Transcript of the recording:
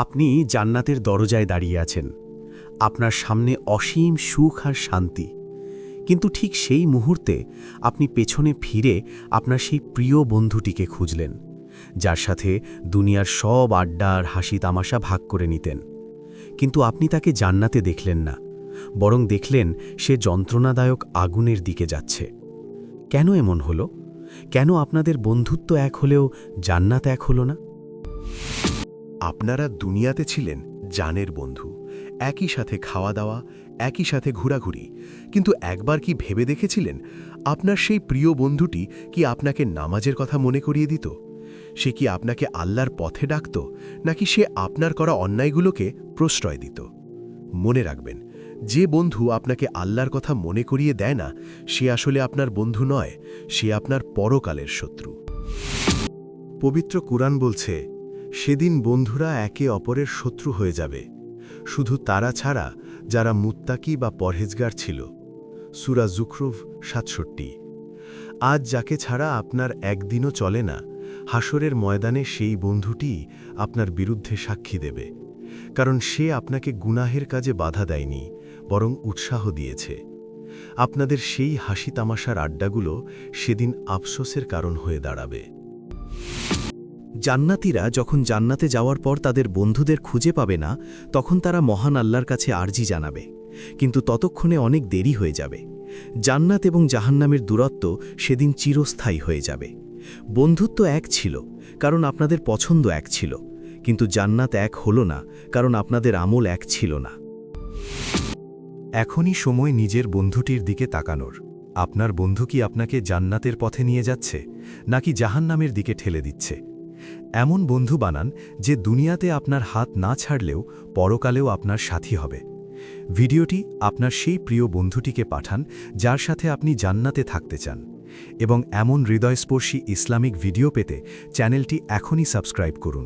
আপনি জান্নাতের দরজায় দাঁড়িয়ে আছেন, আপনার সামনে অসীম সুখ আর শান্তি। কিন্তু ঠিক সেই মুহূর্তে আপনি পেছনে ফিরে আপনার সেই প্রিয় বন্ধুটিকে খুঁজলেন, যার সাথে দুনিয়ার সব আড্ডা আর হাসি তামাশা ভাগ করে নিতেন। কিন্তু আপনি তাকে জান্নাতে দেখলেন না, বরং দেখলেন সে যন্ত্রণাদায়ক আগুনের দিকে যাচ্ছে। কেন এমন হলো? কেন আপনাদের বন্ধুত্ব এক হলেও জান্নাত এক হলো না? আপনারা দুনিয়াতে ছিলেন জানের বন্ধু, একই সাথে খাওয়া দাওয়া, একই সাথে ঘোরাঘুরি। কিন্তু একবার কি ভেবে দেখেছিলেন আপনার সেই প্রিয় বন্ধুটি কি আপনাকে নামাজের কথা মনে করিয়ে দিত? সে কি আপনাকে আল্লাহর পথে ডাকত, নাকি সে আপনার করা অন্যায়গুলোকে প্রশ্রয় দিত? মনে রাখবেন, যে বন্ধু আপনাকে আল্লাহর কথা মনে করিয়ে দেয় না, সে আসলে আপনার বন্ধু নয়, সে আপনার পরকালের শত্রু। পবিত্র কুরআন বলছে, সেদিন বন্ধুরা একে অপরের শত্রু হয়ে যাবে, শুধু তারা ছাড়া যারা মুত্তাকি বা পরহেজগার ছিল। সূরা যুখরুফ ৬৭। আজ যাকে ছাড়া আপনার একদিনও চলে না, হাসরের ময়দানে সেই বন্ধুটি আপনার বিরুদ্ধে সাক্ষী দেবে, কারণ সে আপনাকে গুনাহের কাজে বাধা দেয়নি, বরং উৎসাহ দিয়েছে। আপনাদের সেই হাসি তামাশার আড্ডাগুলো সেদিন আফসোসের কারণ হয়ে দাঁড়াবে। জান্নাতীরা যখন জান্নাতে যাওয়ার পর তাদের বন্ধুদের খুঁজে পাবে না, তখন তারা মহান আল্লাহর কাছে আরজি জানাবে, কিন্তু ততক্ষণে অনেক দেরি হয়ে যাবে। জান্নাত এবং জাহান্নামের দূরত্ব সেদিন চিরস্থায়ী হয়ে যাবে। বন্ধুত্ব এক ছিল, কারণ আপনাদের পছন্দ এক ছিল, কিন্তু জান্নাত এক হলো না, কারণ আপনাদের আমল এক ছিল না। এখনই সময় নিজের বন্ধুটির দিকে তাকানোর। আপনার বন্ধু কি আপনাকে জান্নাতের পথে নিয়ে যাচ্ছে, নাকি জাহান্নামের দিকে ঠেলে দিচ্ছে? এমন বন্ধু বানান যে দুনিয়াতে আপনার হাত না ছাড়লেও পরকালেও আপনার সাথী হবে। ভিডিওটি আপনার সেই প্রিয় বন্ধুটিকে পাঠান যার সাথে আপনি জান্নাতে থাকতে চান, এবং এমন হৃদয়স্পর্শী ইসলামিক ভিডিও পেতে চ্যানেলটি এখনই সাবস্ক্রাইব করুন।